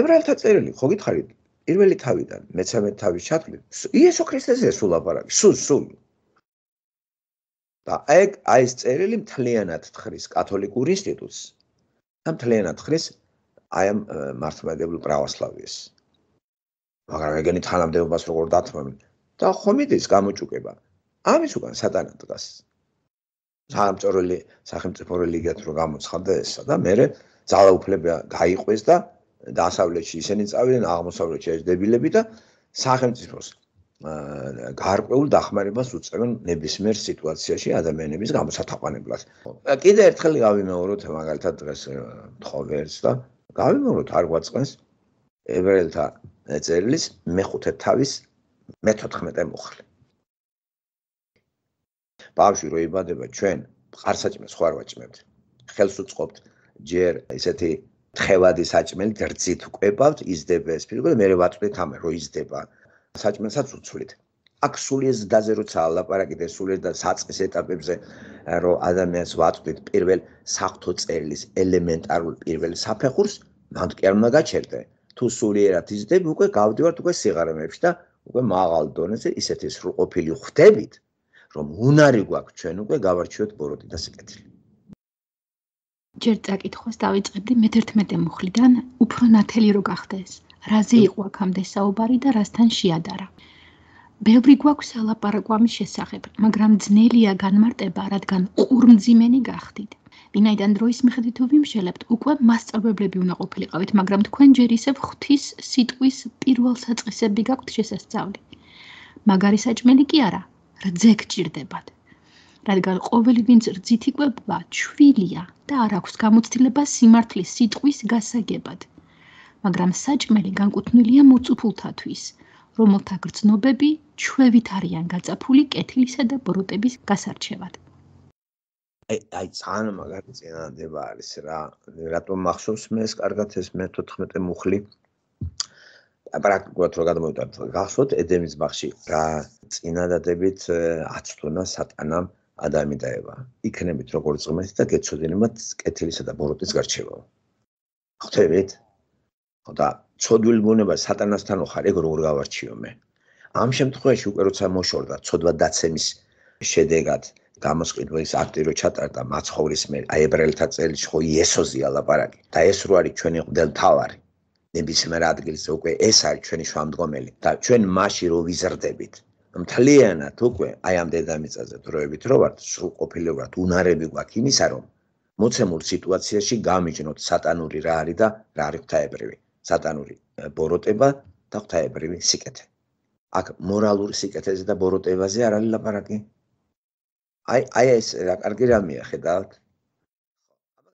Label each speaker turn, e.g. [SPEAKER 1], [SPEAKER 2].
[SPEAKER 1] ებრაელთა წერილი ხო გითხარით პირველი თავიდან მე-13 თავის ჩათვლით იესო ქრისტესზე სულ ლაპარაკი სულ და აი ეს წერილი მთლიანად თხრის კათოლიკურ ინსტიტუტს და მთლიანად თხრის აი ამ მართლმადიდებლურ პრავოსლავიეს მაგრამ ეგენი თანამდებობას როგორ დათმობენ და ხომ იდის გამოჭუკება ამის უკან სატანა დგას სახელმწიფო რელიგიად რო გამოცხადდა ესა და მე ძალაუფლება გაიყვეს და დასავლეთში ისინი წავიდნენ აღმოსავლეთში ეს დებილები და სახელმწიფოს გარკვეულ დახმარებას უწევენ ნებისმიერ სიტუაციაში ადამიანების გამოსათაყვანებლად. კიდე ერთხელ გავიმეოროთ მაგალითად დღეს თხოვერს და გავიმეოროთ არ გვაწყენს ებრაელთა წერილის მე-5 თავის მე-14 მუხლი. ბავშვი რო იბადება ჩვენ ყარსაჭმელს ხო არ ვაჭმევთ. ხელს უწყობთ ჯერ ესეთი თხევადი საჭმელი გრძით ვკვებავთ იზრდება ეს პირი და მე ვაწვდით ამ რო იზრდება საჭმელსაც უცვლით. აქ სულიერ ზდაზე როცა ლაპარაკი და სულიერ და საწყის ეტაპებზე რომ ადამიანს ვაწვდით პირველ საღვთო წერილის ელემენტარულ პირველ საფეხურს მანდ კი არ უნდა გაჩერდე. თუ სულიერად იზრდები უკვე გავდივართ უკვე სიღარიბეებში და უკვე მაღალ დონეზე ისეთი სრულყოფილი ხვდებით რომ უნარი გვაქვს ჩვენ უკვე გავარჩიოთ ბოროტი და სიკეთილი.
[SPEAKER 2] ჯერ წაკითხოს დავიწყებდი მე-11 მუხლიდან უფრო ნათელი რო გახდეს. რაზე იყო აქამდე საუბარი და რასთან შეადარა. ბევრი გვაქვს ალაპარაკო ამის შესახებ, მაგრამ ძნელია განმარტება, რადგან ყურმძიმენი გახდით. ვინაიდან დროის მიხედვით თუ ვიმშელებთ, უკვე მასწავლებლები უნდა ყოფილიყავით, მაგრამ თქვენ ჯერ ისევ ღვთის სიტყვის პირველ საწყისები გაქვთ შესასწავლი. მაგარი საჭმელი კი არა, რძე გჭირდებათ. რადგან ყოველი ვინც რძით იკვებება, ჩვილია და არ აქვს გამოცდილება სიმართლის სიტყვის გასაგებად. მაგრამ საჭმელი განკუთვნილია მოწუფულთათვის, რომელთა გრძნობები ჩვევით არიან გაწაფული კეთილისა და ბოროტების გასარჩევად.
[SPEAKER 1] აი ძალიან მაგარი წინადადება არის რა. რატომ მახსოვს მე ეს კარგად ეს მე-14 მუხლი? პრაქტიკულად რო გადმოვიტანთ, გახსოვთ ედემის ბაღში რა წინადადებით აცდონა სატანამ ადამი და ევა. იქნებით როგორც ღმერთი და გეცოდინებათ კეთილისა და ბოროტის გარჩევა. ხვდებით? და ცოდვილ ბუნება სატანასთან ხარ ეგ როგორ გავარჩიო მე. ამ შემთხვევაში უკვე როცა მოშორდა ცოდვა დაცემის შედეგად გამოსყიდვის აქტი რო ჩატარდა მაცხოვრის მე აი ებრაელთა წერილში ხო იესოზია ლაპარაკი და ეს რო არის ჩვენი მღვდელმთავარი ნებისმიერ ადგილზე უკვე ეს არის ჩვენი შუამდგომელი და ჩვენ მასში რო ვიზრდებით მთლიანად უკვე აი ამ დედამიწაზე დროებით რო ვართ სრულყოფილი ვართ უნარები გვაქვს იმისა რომ მოცემულ სიტუაციაში გამიჯნოთ სატანური რა არის და რა არის ღვთაებრივი სატანური ბოროტება და ღვთაებრივი სიკეთე. აქ მორალური სიკეთეზე და ბოროტებაზე არ არის ლაპარაკი. აი ეს რა კარგი რამეა ხედავთ.